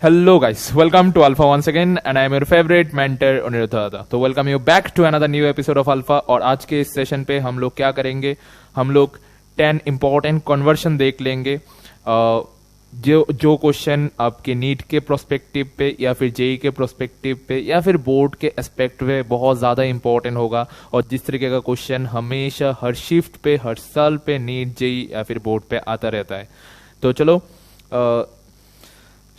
Hello guys, welcome to Alpha once again and I am your favorite mentor Aniruddha Datta. तो welcome you back to another new episode of Alpha. और आज के इस session पे हम लोग क्या करेंगे, हम लोग 10 इंपॉर्टेंट कन्वर्शन देख लेंगे जो क्वेश्चन आपके नीट के प्रोस्पेक्टिव पे या फिर जेई के प्रोस्पेक्टिव पे या फिर बोर्ड के एस्पेक्ट पे बहुत ज़्यादा इंपॉर्टेंट होगा। और जिस तरीके का क्वेश्चन हमेशा हर शिफ्ट पे हर साल पे नीट जेई या फिर बोर्ड पे आता रहता है। तो चलो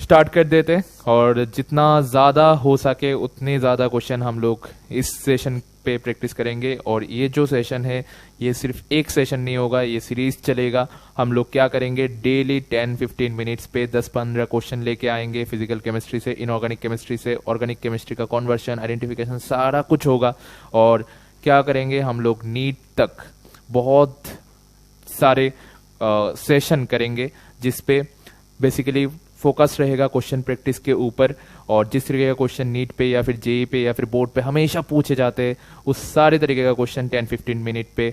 स्टार्ट कर देते हैं और जितना ज़्यादा हो सके उतने ज़्यादा क्वेश्चन हम लोग इस सेशन पे प्रैक्टिस करेंगे। और ये जो सेशन है ये सिर्फ एक सेशन नहीं होगा, ये सीरीज चलेगा। हम लोग क्या करेंगे, डेली 10-15 मिनट्स पे 10-15 क्वेश्चन लेके आएंगे। फिजिकल केमिस्ट्री से, इनऑर्गेनिक केमिस्ट्री से, ऑर्गेनिक केमिस्ट्री का कन्वर्शन, आइडेंटिफिकेशन, सारा कुछ होगा। और क्या करेंगे, हम लोग नीट तक बहुत सारे सेशन करेंगे जिसपे बेसिकली फोकस रहेगा क्वेश्चन प्रैक्टिस के ऊपर। और जिस तरीके का क्वेश्चन नीट पे या फिर जेई पे या फिर बोर्ड पे हमेशा पूछे जाते हैं उस सारे तरीके का क्वेश्चन 10-15 मिनट पे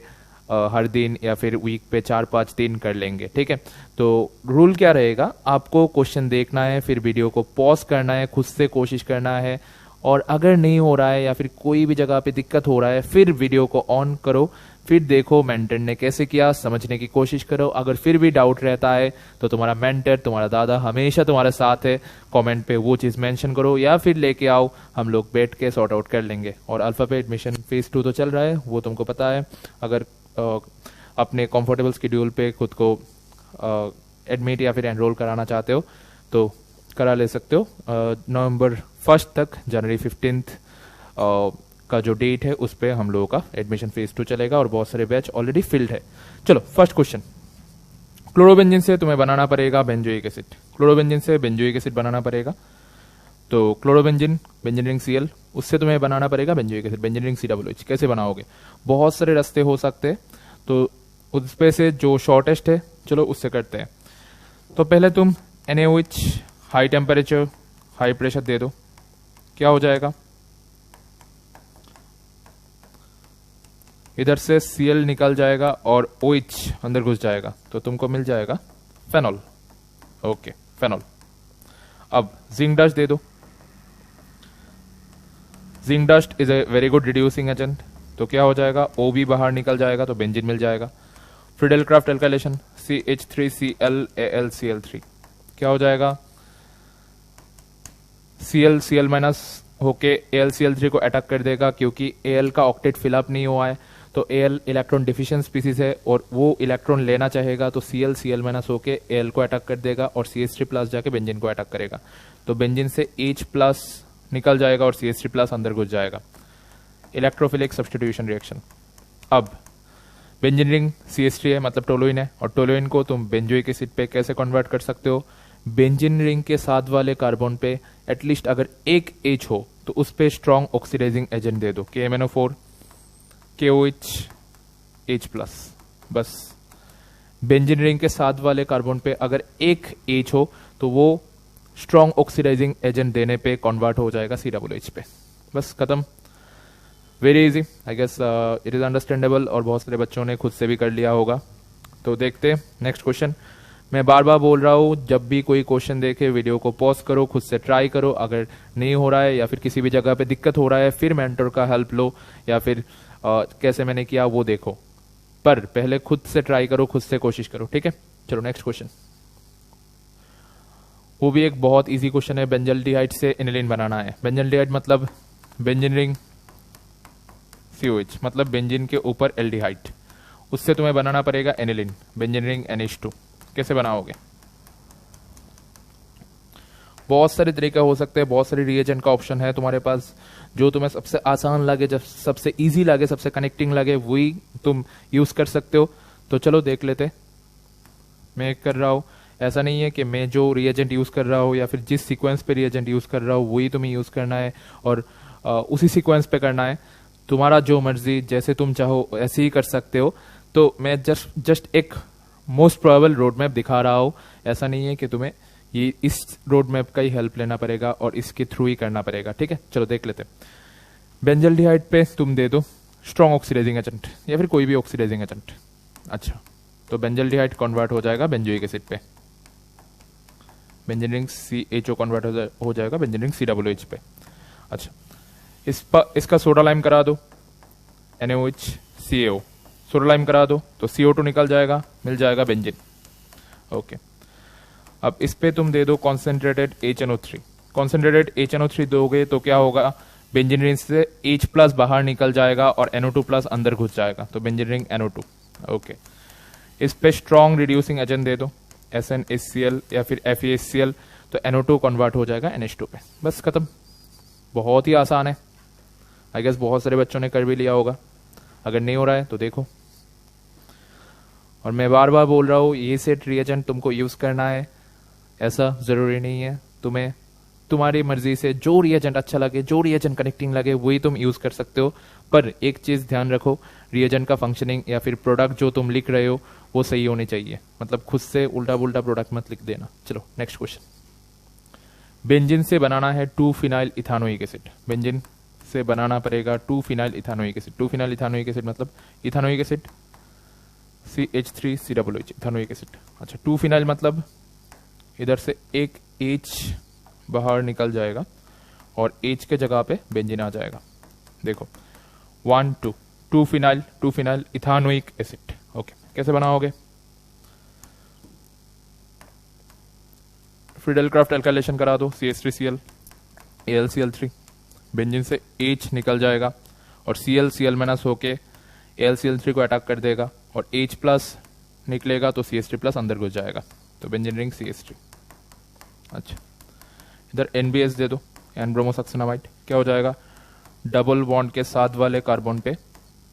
हर दिन या फिर वीक पे 4-5 दिन कर लेंगे। ठीक है, तो रूल क्या रहेगा, आपको क्वेश्चन देखना है, फिर वीडियो को पॉज करना है, खुद से कोशिश करना है। और अगर नहीं हो रहा है या फिर कोई भी जगह पे दिक्कत हो रहा है फिर वीडियो को ऑन करो, फिर देखो मेंटर ने कैसे किया, समझने की कोशिश करो। अगर फिर भी डाउट रहता है तो तुम्हारा मेंटर, तुम्हारा दादा हमेशा तुम्हारे साथ है। कमेंट पे वो चीज़ मेंशन करो या फिर लेके आओ, हम लोग बैठ के सॉर्ट आउट कर लेंगे। और अल्फा पे एडमिशन फेज 2 तो चल रहा है, वो तुमको पता है। अगर अपने कंफर्टेबल शेड्यूल पे खुद को एडमिट या फिर एनरोल कराना चाहते हो तो करा ले सकते हो। नवंबर 1 तक, जनवरी 15 का जो डेट है उस पे हम लोगों का एडमिशन फेज 2 चलेगा और बहुत सारे बैच ऑलरेडी फिल्ड है। चलो फर्स्ट क्वेश्चन, क्लोरोबेंजीन से तुम्हें बनाना पड़ेगा बेंजोइक एसिड। क्लोरोबेंजीन से बेंजोइक एसिड बनाना पड़ेगा। तो क्लोरोबेंजीन, बेंजीन रिंग Cl, उससे तुम्हें बनाना पड़ेगा benzoic acid, benzene ring COOH। कैसे बनाओगे, बहुत सारे रास्ते हो सकते हैं, तो उस पे से जो शॉर्टेस्ट है चलो उससे करते हैं। तो पहले तुम NaOH high temperature high pressure दे दो, क्या हो जाएगा, इधर से Cl निकल जाएगा और OH अंदर घुस जाएगा, तो तुमको मिल जाएगा फेनॉल। Okay, phenol. अब जिंक डस्ट दे दो, zinc dust is a very good reducing agent, तो क्या हो जाएगा, OB बाहर निकल जाएगा तो बेंजीन मिल जाएगा। फ्रीडेलक्राफ्ट एल्काइलेशन CH3ClAlCl3, क्या हो जाएगा, Cl माइनस होके AlCl3 को अटैक कर देगा क्योंकि Al का ऑक्टेट फिलअप नहीं हुआ है। तो Al इलेक्ट्रॉन डिफिशिएंट स्पीसीज है और वो इलेक्ट्रॉन लेना चाहेगा, तो Cl माइनस होके Al को अटैक कर देगा और CH3 प्लस जाके बेंजीन को अटैक करेगा। तो बेंजीन से H प्लस निकल जाएगा और CH3 प्लस अंदर घुस जाएगा। Electrophilic substitution reaction. अब बेंजीन रिंग CH3 है, मतलब टोलुइन है, और टोलुइन को तुम बेंजोइक एसिड पे कैसे कन्वर्ट कर सकते हो, बेंजीन रिंग के साथ वाले कार्बन पे एटलीस्ट अगर एक H हो तो उस पे स्ट्रॉन्ग ऑक्सीडाइजिंग एजेंट दे दो, KMnO4 KOH H+। बस बेंजीन रिंग के साथ वाले कार्बन पे अगर एक H हो तो वो स्ट्रॉन्ग ऑक्सीडाइजिंग एजेंट देने पे कन्वर्ट हो जाएगा COOH पे। बस खत्म, very easy, I guess it is understandable और बहुत सारे बच्चों ने खुद से भी कर लिया होगा। तो देखते हैं नेक्स्ट क्वेश्चन। मैं बार बार बोल रहा हूँ, जब भी कोई क्वेश्चन देखे वीडियो को पॉज करो, खुद से ट्राई करो। अगर नहीं हो रहा है या फिर किसी भी जगह पे दिक्कत हो रहा है फिर मेंटर का हेल्प लो या फिर कैसे मैंने किया वो देखो, पर पहले खुद से ट्राई करो, खुद से कोशिश करो। ठीक है, चलो नेक्स्ट क्वेश्चन। वो भी एक बहुत इजी क्वेश्चन है, बेंजल्डिहाइड से एनिलीन बनाना है। बेंजल्डिहाइड मतलब बेंजीन रिंग COH, मतलब बेंजीन के ऊपर एल्डिहाइड, उससे तुम्हें बनाना पड़ेगा एनिलीन, बेंजीन रिंग NH2। कैसे बनाओगे, बहुत सारे तरीके हो सकते हैं, बहुत सारे रिएजेंट का ऑप्शन है तुम्हारे पास, जो तुम्हें सबसे आसान लगे, जब सबसे इजी लगे, सबसे कनेक्टिंग लगे वही तुम यूज कर सकते हो। तो चलो देख लेते। मैं कर रहा हूं, ऐसा नहीं है कि मैं जो रिएजेंट यूज कर रहा हूं या फिर जिस सीक्वेंस पे रिएजेंट यूज कर रहा हूं वही तुम्हें यूज करना है और उसी सीक्वेंस पे करना है। तुम्हारा जो मर्जी, जैसे तुम चाहो ऐसे ही कर सकते हो। तो मैं जस्ट एक मोस्ट प्रोबेबल रोड मैप दिखा रहा हूं, ऐसा नहीं है कि तुम्हें ये इस रोड मैप का ही हेल्प लेना पड़ेगा और इसके थ्रू ही करना पड़ेगा। ठीक है, चलो देख लेते। बेंजल्डिहाइड पे तुम दे दो स्ट्रॉन्ग ऑक्सीडाइजिंग एजेंट या फिर कोई भी ऑक्सीडाइजिंग एजेंट। अच्छा, तो बेंजल्डिहाइड कन्वर्ट हो जाएगा बेंजोइक एसिड पे। बेंजीन रिंग CHO कन्वर्ट हो जाएगा बेंजीन रिंग COOH पे। अच्छा, इसका सोडा लाइम करा दो, NaOH CaO, सोडा लाइम करा दो तो CO2 निकल जाएगा, मिल जाएगा बेंजीन। ओके, अब इस पे तुम दे दो कॉन्सेंट्रेटेड HNO3। कॉन्सेंट्रेटेड HNO3 दोगे तो क्या होगा, बेंजीन रिंग से H+ बाहर निकल जाएगा और NO2+ अंदर घुस जाएगा, तो बेंजीन रिंग NO2। ओके, इस पे स्ट्रॉन्ग रिड्यूसिंग एजेंट दे दो, SnHCl या फिर FeHCl, तो NO2 कन्वर्ट हो जाएगा NH2 पे। बस खत्म, बहुत ही आसान है। आई गेस बहुत सारे बच्चों ने कर भी लिया होगा, अगर नहीं हो रहा है तो देखो। और मैं बार बार बोल रहा हूँ, ये सेट रिएजेंट तुमको यूज करना है, ऐसा जरूरी नहीं है। तुम्हें तुम्हारी मर्जी से जो रिएजेंट अच्छा लगे, जो रिएजेंट कनेक्टिंग लगे, वही तुम यूज कर सकते हो। पर एक चीज ध्यान रखो, रिएजेंट का फंक्शनिंग या फिर प्रोडक्ट जो तुम लिख रहे हो वो सही होने चाहिए, मतलब खुद से उल्टा पुल्टा प्रोडक्ट मत लिख देना। चलो नेक्स्ट क्वेश्चन। बेंजीन से बनाना है 2-फिनाइल इथानोइक एसिड। बेंजीन से बनाना पड़ेगा 2-फिनाइल इथानोइक एसिड। 2-फिनाइल इथानोइक एसिड मतलब ethanoic acid CH3COOH, ethanoic acid. अच्छा, 2-फिनाइल मतलब इधर से एक H बाहर निकल जाएगा और H के जगह पे बेंजीन आ जाएगा। देखो 1 2 2-फिनाइल इथानोइक एसिड। ओके, कैसे बनाओगे? फ्रीडेलक्राफ्ट एल्काइलेशन करा दो, CH3Cl AlCl3, बेंजीन से H निकल जाएगा और Cl होके AlCl3 को अटैक कर देगा और H+ निकलेगा तो CH3+ अंदर घुस जाएगा, तो बेंजीन रिंग CH3। अच्छा, इधर NBS दे दो, एन ब्रोमोसक्सिनामाइड। क्या हो जाएगा, डबल बॉन्ड के साथ वाले कार्बन पे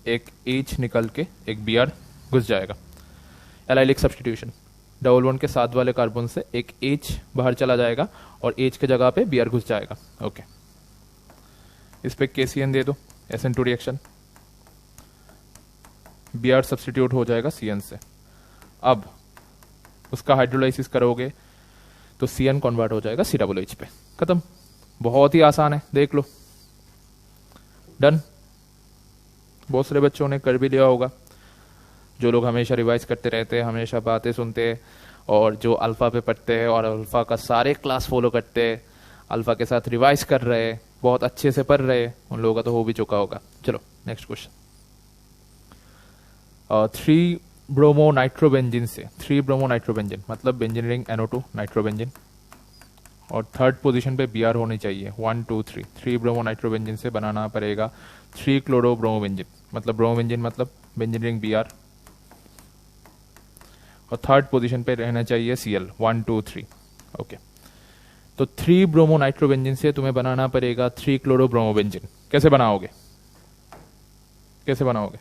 एक H निकल के एक Br घुस जाएगा। एलाइलिक सब्स्टिट्यूशन, डबल बॉन्ड के साथ वाले कार्बन से एक H बाहर चला जाएगा और H के जगह पे Br घुस जाएगा। ओके, इस पे KCN दे दो, SN2 रिएक्शन, Br सब्स्टिट्यूट हो जाएगा CN से। अब उसका हाइड्रोलाइसिस करोगे तो CN कन्वर्ट हो जाएगा COOH पे। खत्म, बहुत ही आसान है, देख लो। डन। बहुत सारे बच्चों ने कर भी लिया होगा, जो लोग हमेशा रिवाइज करते रहते हैं, हमेशा बातें सुनते हैं, और जो अल्फा पे पढ़ते हैं और अल्फा का सारे क्लास फॉलो करते हैं, अल्फा के साथ रिवाइज कर रहे हैं, बहुत अच्छे से पढ़ रहे हैं, उन लोगों का तो हो भी चुका होगा। चलो नेक्स्ट क्वेश्चन। 3 ब्रोमो नाइट्रोबेंजीन से, 3 ब्रोमो नाइट्रोबेंजीन मतलब बेंजीन रिंग NO2 नाइट्रोबेंजीन, और थर्ड पोजीशन पे Br होनी चाहिए। 1 2 3 3 ब्रोमो नाइट्रोबेंजीन से बनाना पड़ेगा 3 क्लोरो ब्रोमोबेंजीन, मतलब ब्रोमोबेंजीन मतलब बेंजीन रिंग Br, और थर्ड पोजीशन पे रहना चाहिए Cl 1 2 3। ओके, तो 3 ब्रोमो नाइट्रोबेंजीन से तुम्हें बनाना पड़ेगा 3 क्लोरो ब्रोमोबेंजीन। कैसे बनाओगे? कैसे बनाओगे?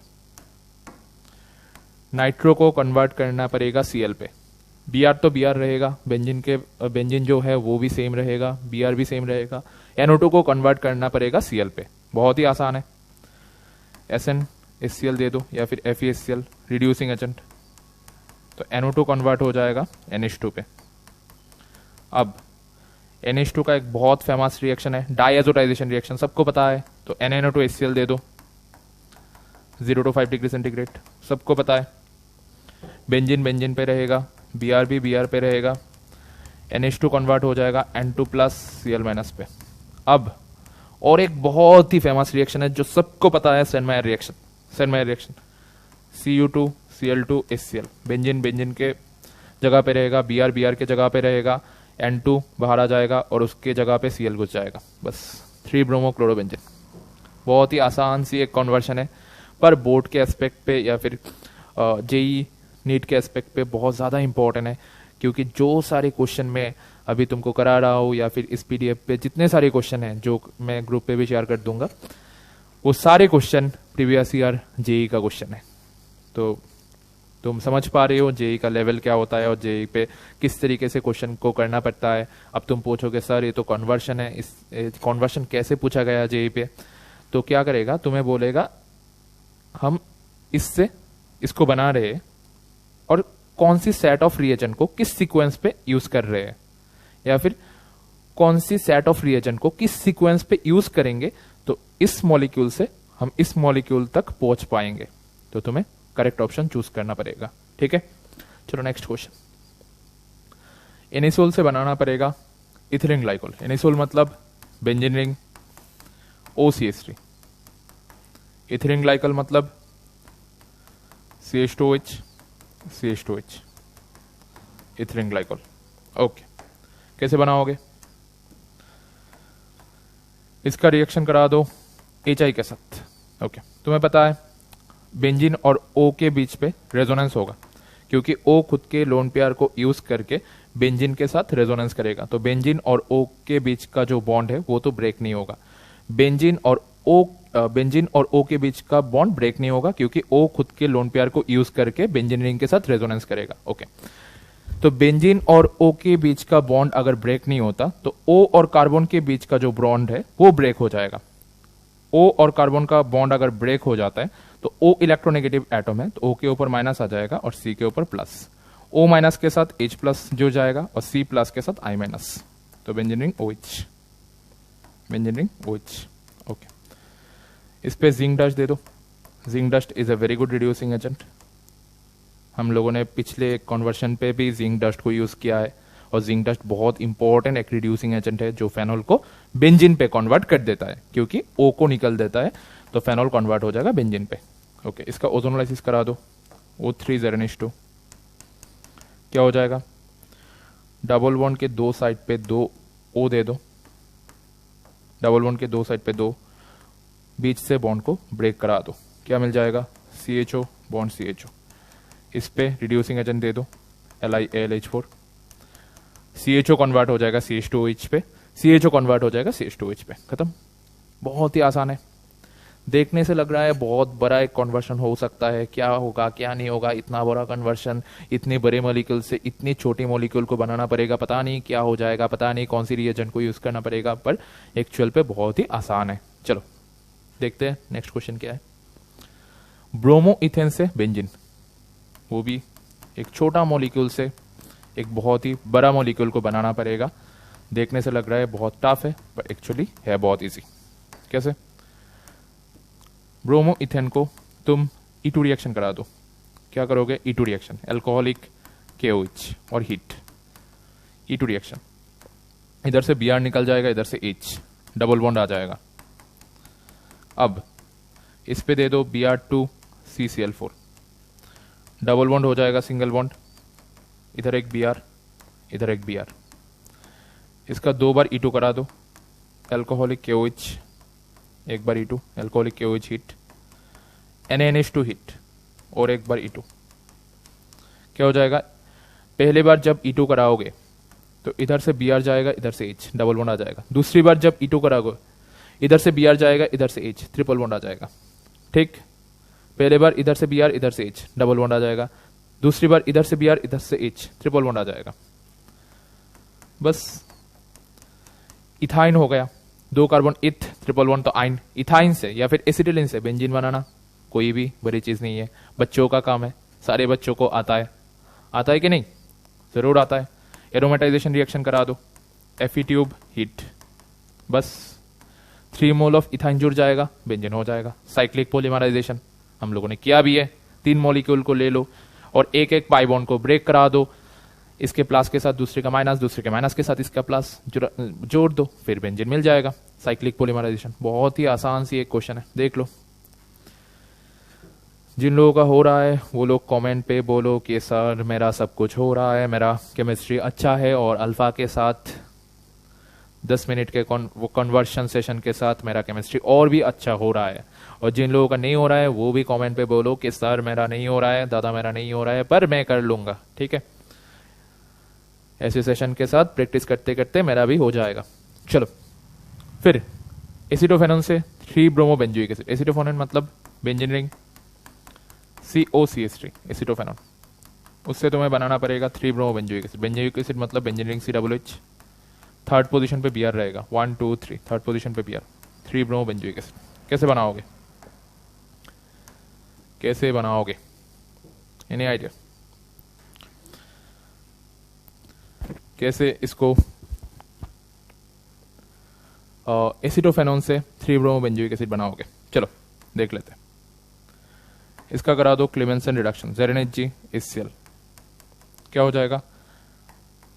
नाइट्रो को कन्वर्ट करना पड़ेगा Cl पे। Br तो Br रहेगा, बेंजीन जो है वो भी सेम रहेगा, Br भी सेम रहेगा। NO2 को कन्वर्ट करना पड़ेगा Cl पे, बहुत ही आसान है। SnHCl दे दो या फिर FeHCl, रिड्यूसिंग एजेंट, तो NO2 कन्वर्ट हो जाएगा NH2 पे। अब NH2 का एक बहुत फेमस रिएक्शन है, डाइएजोटाइजेशन रिएक्शन, सबको पता है, तो NaNO2HCl दे दो, 0 to 5 डिग्री सेंटीग्रेड, सबको पता है। बेंजीन पे रहेगा, Br भी Br पे रहेगा, NH2 कन्वर्ट हो जाएगा N2+ Cl- पे। अब और एक बहुत ही फेमस रिएक्शन है जो सबको पता है, Sandmeyer reaction. Sandmeyer reaction, Cu2 Cl2 HCl, benzene के जगह पे रहेगा, Br के जगह पे रहेगा, N2 बाहर आ जाएगा और उसके जगह पे Cl घुस जाएगा। बस 3 ब्रोमो क्लोरोबेंजीन, बहुत ही आसान सी एक कन्वर्शन है, पर बोर्ड के एस्पेक्ट पे या फिर जेई नीट के एस्पेक्ट पे बहुत ज़्यादा इंपॉर्टेंट है, क्योंकि जो सारे क्वेश्चन मैं अभी तुमको करा रहा हूँ या फिर इस PDF पे जितने सारे क्वेश्चन हैं जो मैं ग्रुप पे भी शेयर कर दूंगा, वो सारे क्वेश्चन प्रीवियस ईयर जेई का क्वेश्चन है। तो तुम समझ पा रहे हो जेई का लेवल क्या होता है और जेई पे किस तरीके से क्वेश्चन को करना पड़ता है। अब तुम पूछोगे सर ये तो कन्वर्शन है, इस कन्वर्शन कैसे पूछा गया जेई पे? तो क्या करेगा, तुम्हें बोलेगा हम इससे इसको बना रहे हैं और कौन सी सेट ऑफ रिएजेंट को किस सीक्वेंस पे यूज कर रहे हैं, या फिर कौन सी सेट ऑफ रिएजेंट को किस सीक्वेंस पे यूज करेंगे तो इस मॉलिक्यूल से हम इस मॉलिक्यूल तक पहुंच पाएंगे। तो तुम्हें करेक्ट ऑप्शन चूज करना पड़ेगा। ठीक है, चलो नेक्स्ट क्वेश्चन। एनिसोल से बनाना पड़ेगा इथिलीन ग्लाइकोल। एनिसोल मतलब benzene ring OCH3, ethylene glycol मतलब CH2OH CH2H, ethylene glycol. Okay, कैसे बनाओगे? इसका रिएक्शन करा दो HI के साथ। ओके, तुम्हें पता है बेंजीन और O के बीच पे रेजोनेंस होगा, क्योंकि O खुद के लोन पेयर को यूज करके बेंजीन के साथ रेजोनेंस करेगा, तो बेंजीन और O के बीच का जो बॉन्ड है वो तो ब्रेक नहीं होगा। बेंजीन और O के बीच का बॉन्ड ब्रेक नहीं होगा, क्योंकि O खुद के लोन पेयर को यूज करके बेंजीन रिंग के साथ रेजोनेंस करेगा। ओके, तो बेंजीन और O के बीच का बॉन्ड अगर ब्रेक नहीं होता तो O और कार्बन के बीच का जो बॉन्ड है वो ब्रेक हो जाएगा। O और कार्बन का बॉन्ड अगर ब्रेक हो जाता है तो O इलेक्ट्रोनेगेटिव एटम है, तो O के ऊपर माइनस आ जाएगा और C के ऊपर प्लस। O माइनस के साथ H प्लस जुड़ जाएगा और C प्लस के साथ I माइनस, तो benzene ring OH, benzene ring OH। Okay, इस पे जिंक डस्ट दे दो। Zinc dust is a very good reducing agent. हम लोगों ने पिछले कन्वर्शन पे भी जिंक डस्ट को यूज किया है, और जिंक डस्ट बहुत इंपॉर्टेंट एक रिड्यूसिंग एजेंट है जो फेनॉल को बेंजीन पे कन्वर्ट कर देता है, क्योंकि O को निकल देता है तो फेनॉल कन्वर्ट हो जाएगा बेंजीन पे। ओके, इसका ओजोनोलाइसिस करा दो। O3 ZnH2 क्या हो जाएगा? डबल बॉन्ड के दो साइड पे 2 O दे दो, डबल बॉन्ड के दो साइड पे 2, बीच से बॉन्ड को ब्रेक करा दो। क्या मिल जाएगा? CHO bond CHO। इस पे रिड्यूसिंग एजेंट दे दो LiAlH4, CHO कन्वर्ट हो जाएगा CH2OH पे, CHO कन्वर्ट हो जाएगा CH2OH पे। खत्म, बहुत ही आसान है। देखने से लग रहा है बहुत बड़ा एक कन्वर्शन हो सकता है, क्या होगा क्या नहीं होगा, इतना बड़ा कन्वर्शन, इतने बड़े मॉलिक्यूल से इतनी छोटी मॉलिक्यूल को बनाना पड़ेगा, पता नहीं क्या हो जाएगा, पता नहीं कौन सी रिएजेंट को यूज करना पड़ेगा, पर एक्चुअल पे बहुत ही आसान है। चलो देखते हैं नेक्स्ट क्वेश्चन क्या है। ब्रोमो इथेन से बेंजीन, वो भी एक छोटा मॉलिक्यूल से एक बहुत ही बड़ा मॉलिक्यूल को बनाना पड़ेगा। देखने से लग रहा है बहुत टफ है, पर एक्चुअली है बहुत इजी। कैसे? ब्रोमो इथेन को तुम E2 रिएक्शन करा दो। क्या करोगे? E2 रिएक्शन, अल्कोहलिक KOH और हीट, E2 रिएक्शन। इधर से Br निकल जाएगा, इधर से H, डबल बॉन्ड आ जाएगा। अब इस पे दे दो Br2 CCl4, डबल बॉन्ड हो जाएगा, सिंगल बॉन्ड, इधर एक Br, इधर एक Br। इसका 2 बार E2 करा दो, अल्कोहलिक KOH, एक बार E2, alcoholic KOH heat, NaNH2 heat, और एक बार E2। क्या हो जाएगा? पहले बार जब E2 कराओगे तो इधर से Br जाएगा, इधर से H, डबल बॉन्ड आ जाएगा। दूसरी बार जब E2 कराओगे इधर से Br जाएगा, इधर से H, ट्रिपल बॉन्ड आ जाएगा। ठीक, पहले बार इधर से Br, इधर से H, डबल बॉन्ड आ जाएगा। दूसरी बार इधर से Br, इधर से H, ट्रिपल बॉन्ड आ जाएगा। बस इथाइन हो गया, 2 कार्बन इथ, ट्रिपल बॉन्ड, तो आइन। इथाइन से या फिर एसिटिलीन से बेंजीन बनाना कोई भी बड़ी चीज नहीं है, बच्चों का काम है, सारे बच्चों को आता है। आता है कि नहीं? जरूर आता है। एरोमेटाइजेशन रिएक्शन करा दो, Fe ट्यूब हीट, बस 3 मोल ऑफ इथाइन जुड़ जाएगा, बेंजीन हो जाएगा। साइक्लिक पॉलीमराइजेशन हम लोगों ने किया भी है, 3 मॉलिक्यूल को ले लो और एक एक पाई बॉन्ड को ब्रेक करा दो, इसके प्लस के साथ दूसरे का माइनस, दूसरे के माइनस के साथ इसका प्लस जोड़ दो, फिर बेंजीन मिल जाएगा। साइक्लिक पॉलीमराइजेशन बहुत ही आसान सी एक क्वेश्चन है, देख लो। जिन लोगों का हो रहा है वो लोग कमेंट पे बोलो कि सर मेरा सब कुछ हो रहा है, मेरा केमिस्ट्री अच्छा है और अल्फा के साथ 10 मिनट के वो कन्वर्शन सेशन के साथ मेरा केमिस्ट्री और भी अच्छा हो रहा है। और जिन लोगों का नहीं हो रहा है वो भी कमेंट पे बोलो कि सर मेरा नहीं हो रहा है, दादा मेरा नहीं हो रहा है, पर मैं कर लूंगा। ठीक है, ऐसे सेशन के साथ प्रैक्टिस करते करते मेरा भी हो जाएगा। चलो फिर एसिटोफेनॉन से 3 ब्रोमो बेंजोइक एसिड। एसिटोफेनॉन मतलब बेंजीन रिंग COCH3, एसिटोफेनॉन। उससे तुम्हें बनाना पड़ेगा 3 bromo benzoic acid. Benzoic acid मतलब benzene ring COOH, third position पे Br रहेगा, 1 2 3, थर्ड पोजीशन पे Br, 3 ब्रोमो बेंजोइक एसिड। कैसे बनाओगे? कैसे बनाओगे? Any idea? कैसे इसको एसिटोफेनॉन से 3 ब्रोमो बेंजोइक एसिड बनाओगे? चलो देख लेते हैं। इसका करा दो क्लेमेंसन रिडक्शन, ZnHG HCl। क्या हो जाएगा?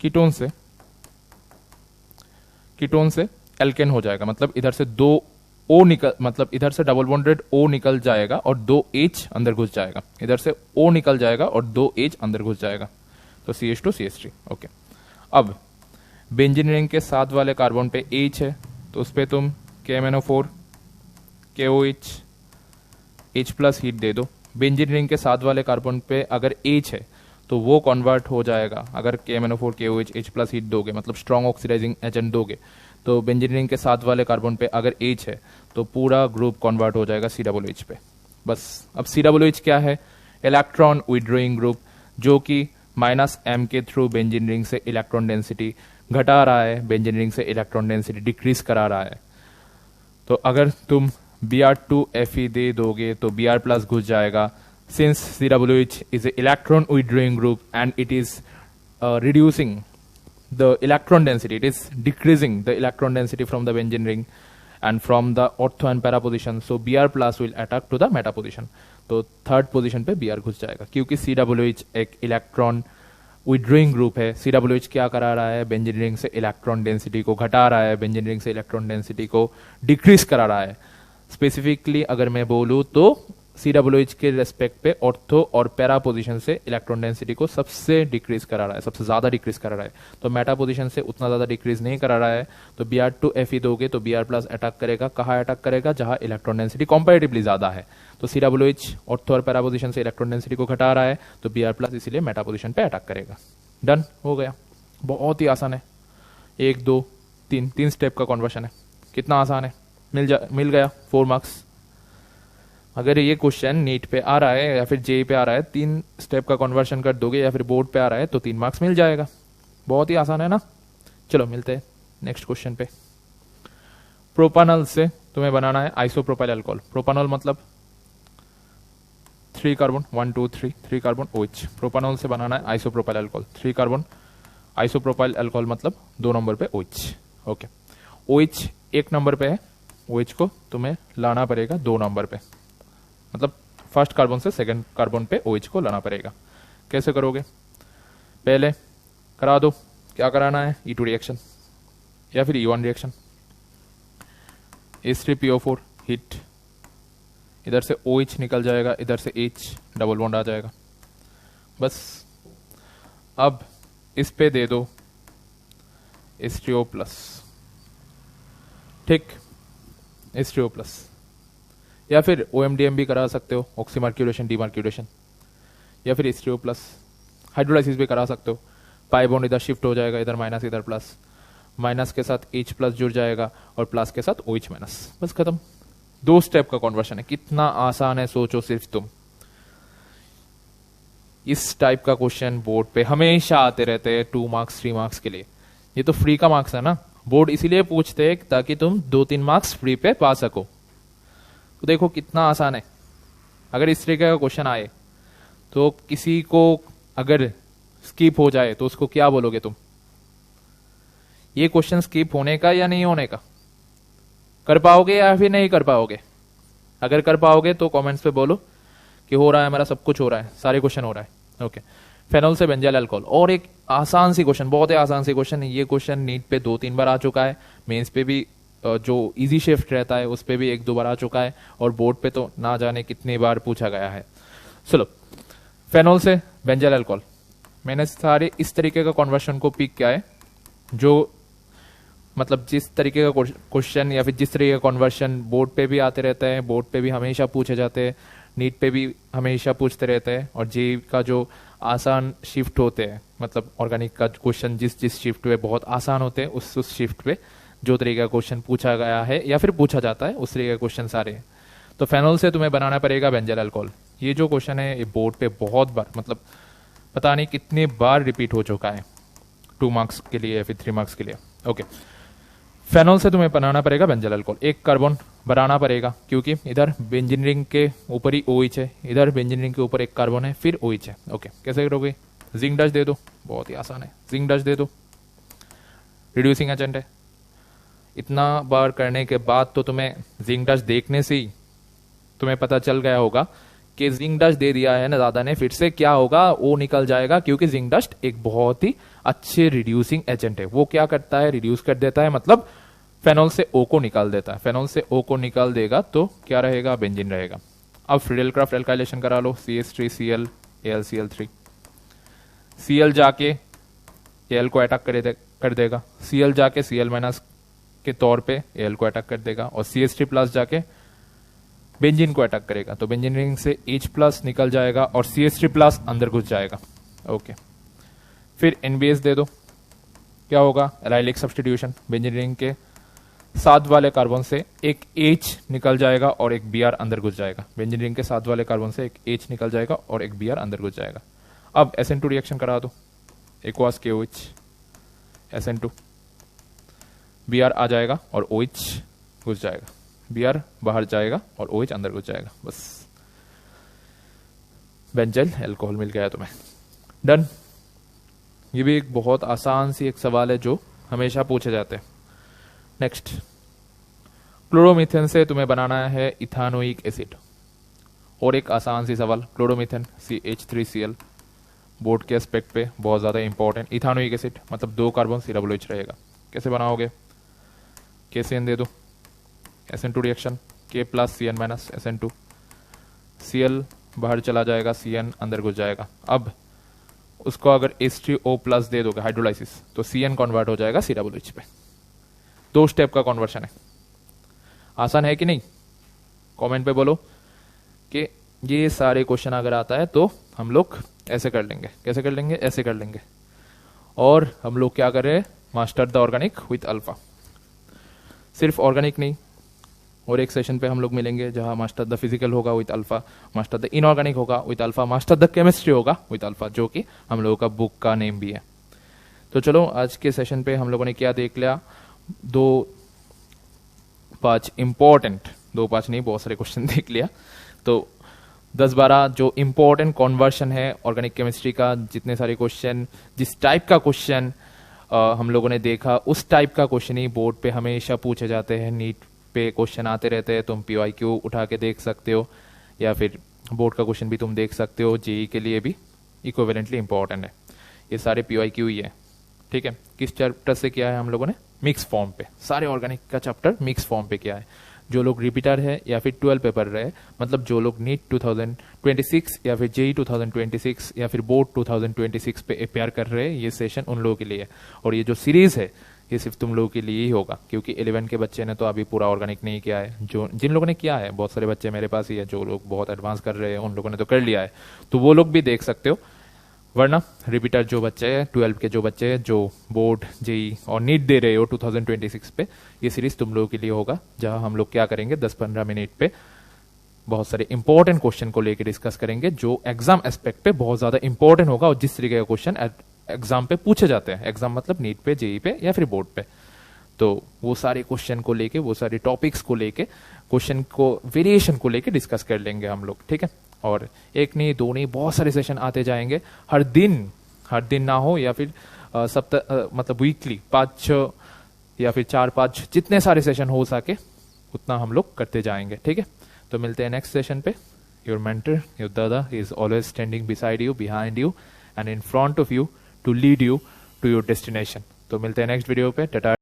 कीटोन से एल्केन हो जाएगा, मतलब इधर से दो ओ निकल, मतलब इधर से डबल बॉन्डेड ओ निकल जाएगा और दो H अंदर घुस जाएगा, इधर से O निकल जाएगा और दो H अंदर घुस जाएगा, तो CH2 CH3। ओके, अब बेंजीन रिंग के साथ वाले कार्बन पे H है, तो उस पर तुम KMnO4 KOH H plus heat दे दो। बेंजीन रिंग के साथ वाले कार्बन पे अगर H है तो वो कन्वर्ट हो जाएगा, अगर KMnO4 KOH H plus heat दोगे, मतलब स्ट्रॉन्ग ऑक्सीडाइजिंग एजेंट दोगे, तो बेंजीन रिंग के साथ वाले कार्बन पे अगर H है तो पूरा ग्रुप कन्वर्ट हो जाएगा COOH पे। बस अब COOH क्या है? इलेक्ट्रॉन विड्रॉइंग ग्रुप, जो कि -m के थ्रू बेंजीन रिंग से इलेक्ट्रॉन डेंसिटी घटा रहा है, बेंजीन रिंग से इलेक्ट्रॉन डेंसिटी डिक्रीज करा रहा है। तो अगर तुम Br2Fe दे दोगे तो Br प्लस घुस जाएगा, since COOH is an electron withdrawing group and it is reducing the electron density, it is decreasing the electron density from the benzene ring and from the ortho and para position, so Br plus will attack to the meta position, तो third position पे Br घुस जाएगा, क्योंकि COOH एक electron withdrawing group है। COOH क्या करा रहा है? बेंजीन रिंग से इलेक्ट्रॉन डेंसिटी को घटा रहा है, बेंजीन रिंग से इलेक्ट्रॉन डेंसिटी को डिक्रीज करा रहा है। स्पेसिफिकली अगर मैं बोलूं तो COOH के रेस्पेक्ट पे ऑर्थो और पैरा पोजीशन से इलेक्ट्रॉन डेंसिटी को सबसे डिक्रीज करा रहा है, सबसे ज्यादा डिक्रीज करा रहा है। तो मेटा पोजीशन से उतना ज्यादा डिक्रीज नहीं करा रहा है, तो Br2Fe दोगे तो Br प्लस अटैक करेगा। कहाँ अटैक करेगा? जहां इलेक्ट्रॉन डेंसिटी कंपैरेटिवली ज्यादा है। तो COOH ऑर्थो और पैरा पोजीशन से इलेक्ट्रॉन डेंसिटी को घटा रहा है, तो Br प्लस इसीलिए मेटा पोजीशन पे अटैक करेगा। डन हो गया, बहुत ही आसान है। 1 2 3 3 स्टेप का कन्वर्शन है, कितना आसान है, मिल गया 4 मार्क्स। अगर ये क्वेश्चन नीट पे आ रहा है या फिर जेई पे आ रहा है, 3 स्टेप का कन्वर्शन कर दोगे, या फिर बोर्ड पे आ रहा है तो 3 मार्क्स मिल जाएगा। बहुत ही आसान है ना। चलो मिलते हैं नेक्स्ट क्वेश्चन पे। प्रोपानॉल से तुम्हें बनाना है आइसोप्रोपाइल अल्कोहल। प्रोपानॉल मतलब 3 कार्बन 1 2 3 कार्बन OH। प्रोपानॉल से बनाना है isopropyl alcohol, 3 carbon. Isopropyl alcohol मतलब 2 नंबर पे OH। ओके, OH 1 नंबर पे है, OH को तुम्हें लाना पड़ेगा 2 नंबर पे, मतलब फर्स्ट कार्बन से सेकंड कार्बन पे OH को लाना पड़ेगा। कैसे करोगे? पहले करा दो, क्या कराना है? E2 रिएक्शन या फिर E1 रिएक्शन। H3PO4 हिट, इधर से OH निकल जाएगा, इधर से H डबल बॉन्ड आ जाएगा। बस अब इस पे दे दो H3O+, ठीक, H3O+, या फिर OMDM भी करा सकते हो, ऑक्सीमार्क्यूलेशन डीमार्क्यूलेशन, या फिर H3O+। हाइड्रोलाइसिस भी करा सकते हो। पाई बॉन्ड इधर शिफ्ट हो जाएगा, इधर माइनस इधर प्लस, माइनस के साथ H+ जुड़ जाएगा और प्लस के साथ OH-। बस खत्म। 2 स्टेप का कन्वर्शन है, कितना आसान है सोचो सिर्फ तुम। इस टाइप का क्वेश्चन बोर्ड पे हमेशा आते रहते हैं 2 मार्क्स 3 मार्क्स के लिए। ये तो फ्री का मार्क्स है ना, बोर्ड इसीलिए पूछते हैं ताकि तुम 2-3 मार्क्स फ्री पे पा सको। तो देखो कितना आसान है। अगर इस तरीके का क्वेश्चन आए तो किसी को अगर स्किप हो जाए तो उसको क्या बोलोगे तुम? ये क्वेश्चन स्किप होने का या नहीं होने का? कर पाओगे या फिर नहीं कर पाओगे? अगर कर पाओगे तो कमेंट्स पे बोलो कि हो रहा है, मेरा सब कुछ हो रहा है, सारे क्वेश्चन हो रहा है। ओके, फेनॉल से बेंजाइल अल्कोहल, और एक आसान सी क्वेश्चन, बहुत ही आसान सी क्वेश्चन है। ये क्वेश्चन नीट पे 2-3 बार आ चुका है, मेंस पे भी जो इजी शिफ्ट रहता है उस पे भी 1-2 बार आ चुका है, और बोर्ड पे तो ना जाने कितनी बार पूछा गया है। चलो, फेनॉल से बेंजाइल अल्कोहल, मैंने सारे इस तरीके का कन्वर्शन को पिक किया है, जो मतलब जिस तरीके का क्वेश्चन या फिर जिस तरीके का कन्वर्शन बोर्ड पे भी आते रहते हैं, बोर्ड पे भी हमेशा पूछे जाते हैं, नीट पे भी हमेशा पूछते रहते हैं, और जे का जो आसान शिफ्ट होते हैं, मतलब ऑर्गेनिक का क्वेश्चन जिस शिफ्ट पे बहुत आसान होते हैं, उस शिफ्ट पे जो तरीके का क्वेश्चन पूछा गया है या फिर पूछा जाता है उस तरीके का क्वेश्चन सारे हैं। तो फेनॉल से तुम्हें बनाना पड़ेगा बेंजाइल अल्कोहल। ये जो क्वेश्चन है ये बोर्ड पे बहुत बार, मतलब पता नहीं कितने बार रिपीट हो चुका है, 2 मार्क्स के लिए या फिर 3 मार्क्स के लिए। ओके, फेनॉल से तुम्हें बनाना पड़ेगा बेंजाइल अल्कोहल। 1 कार्बन बनाना पड़ेगा, क्योंकि इधर बेंजीन रिंग के ऊपर ही OH है, इधर बेंजीन रिंग के ऊपर 1 कार्बन है, फिर OH है। ओके, कैसे करोगे? जिंक डस्ट दे दो, बहुत ही आसान है, जिंक डस्ट दे दो, रिड्यूसिंग एजेंट है। इतना बार करने के बाद तो तुम्हें जिंक डस्ट देखने से ही तुम्हें पता चल गया होगा कि जिंक डस्ट दे दिया है ना दादा ने, फिर से क्या होगा, वो निकल जाएगा, क्योंकि जिंक डस्ट एक बहुत ही अच्छे रिड्यूसिंग एजेंट है। वो क्या करता है, रिड्यूस कर देता है, मतलब फेनॉल से ओ को निकाल देता है। फेनॉल से ओ को निकाल देगा तो क्या रहेगा, बेंजीन रहेगा। अब फ्रीडेलक्राफ्ट एल्काइलेशन करा लो, CH3Cl AlCl3। Cl जाके Al को अटैक कर देगा, Cl जाके Cl- के तौर पे Al को अटैक कर देगा, और CH3+ जाके बेंजीन को अटैक करेगा। तो बेंजीन रिंग से H+ निकल जाएगा और CH3+ अंदर घुस जाएगा। ओके, फिर NBS दे दो, क्या होगा, एलाइलिक सब्स्टिट्यूशन। बेंजीन रिंग के साथ वाले कार्बन से एक H निकल जाएगा और एक Br अंदर घुस जाएगा। बेंजीन रिंग के साथ वाले कार्बन से एक H निकल जाएगा और एक Br अंदर घुस जाएगा। अब SN2 रिएक्शन करा दो, एक्वास KOH SN2, Br आ जाएगा और OH घुस जाएगा, Br बाहर जाएगा और OH अंदर घुस जाएगा। बस बेंजाइल अल्कोहल मिल गया तुम्हें, डन। ये भी एक बहुत आसान सी एक सवाल है जो हमेशा पूछे जाते हैं। नेक्स्ट, क्लोरोमीथेन से तुम्हें बनाना है इथानोइक एसिड। और एक आसान सी सवाल, क्लोरोमीथेन CH3Cl, बोर्ड के एस्पेक्ट पे बहुत ज्यादा इंपॉर्टेंट। इथानोइक एसिड मतलब 2 कार्बन COOH रहेगा, कैसे बनाओगे, KCN दे दो, SN2 reaction, K+CN- SN2, Cl बाहर चला जाएगा, CN अंदर घुस जाएगा। अब उसको अगर H3O+ दे दोगे हाइड्रोलाइसिस, तो CN कन्वर्ट हो जाएगा COOH पे। 2 स्टेप का कन्वर्शन है, आसान है कि नहीं, कमेंट पे बोलो कि ये सारे क्वेश्चन अगर आता है तो हम लोग ऐसे कर लेंगे। कैसे कर लेंगे, ऐसे कर लेंगे। और हम लोग क्या कर रहे हैं, master the organic with alpha. सिर्फ ऑर्गेनिक नहीं, और एक सेशन पे हम लोग मिलेंगे जहां मास्टर द फिजिकल होगा with alpha, master the inorganic होगा with alpha, master the chemistry होगा विथ अल्फा, जो कि हम लोगों का बुक का नेम भी है। तो चलो आज के सेशन पे हम लोगों ने क्या देख लिया, 2-5 इंपॉर्टेंट, 2-5 नहीं बहुत सारे क्वेश्चन देख लिया। तो 10-12 जो इंपॉर्टेंट कॉन्वर्शन है ऑर्गेनिक केमिस्ट्री का, जितने सारे क्वेश्चन, जिस टाइप का क्वेश्चन हम लोगों ने देखा, उस टाइप का क्वेश्चन ही बोर्ड पे हमेशा पूछे जाते हैं। नीट पे क्वेश्चन आते रहते हैं, तुम PYQ उठा के देख सकते हो, या फिर बोर्ड का क्वेश्चन भी तुम देख सकते हो। जेई के लिए भी इक्विवेलेंटली इंपॉर्टेंट है, ये सारे PYQ ही है। ठीक है, किस चैप्टर से किया है हम लोगों ने, मिक्स फॉर्म पे, सारे ऑर्गेनिक का चैप्टर मिक्स फॉर्म पे किया है। जो लोग रिपीटर है या फिर 12 पे पढ़ रहे हैं, मतलब जो लोग नीट 2026 या फिर जेई 2026 या फिर बोर्ड 2026 पे अपेयर कर रहे हैं, ये सेशन उन लोगों के लिए है। और ये जो सीरीज है ये सिर्फ तुम लोगों के लिए ही होगा, क्योंकि 11 के बच्चे ने तो अभी पूरा ऑर्गेनिक नहीं किया है। जो जिन लोगों ने किया है, बहुत सारे बच्चे मेरे पास ही है जो लोग बहुत एडवांस कर रहे हैं, उन लोगों ने तो कर लिया है, तो वो लोग भी देख सकते हो। वरना रिपीटर जो बच्चे हैं, 12 के जो बच्चे हैं, जो बोर्ड जेई और नीट दे रहे हो 2026 पे, ये सीरीज तुम लोगों के लिए होगा, जहां हम लोग क्या करेंगे 10-15 मिनट पे बहुत सारे इंपॉर्टेंट क्वेश्चन को लेकर डिस्कस करेंगे, जो एग्जाम एस्पेक्ट पे बहुत ज्यादा इंपॉर्टेंट होगा, और जिस तरीके का क्वेश्चन एग्जाम पे पूछे जाते हैं, एग्जाम मतलब नीट पे, जेई पे या फिर बोर्ड पे। तो वो सारे क्वेश्चन को लेके, वो सारे टॉपिक्स को लेके, क्वेश्चन को वेरिएशन को लेके डिस्कस कर लेंगे हम लोग। ठीक है, और एक नहीं, 2 नहीं, बहुत सारे सेशन आते जाएंगे हर दिन ना हो, या फिर सप्ताह मतलब वीकली 5-6 या फिर 4-5, जितने सारे सेशन हो सके उतना हम लोग करते जाएंगे। ठीक है, तो मिलते हैं नेक्स्ट सेशन पे। योर मेंटर, योर दादा is always standing beside you, behind you and in front of you to lead you to your destination. तो मिलते हैं नेक्स्ट वीडियो पे। टाटा।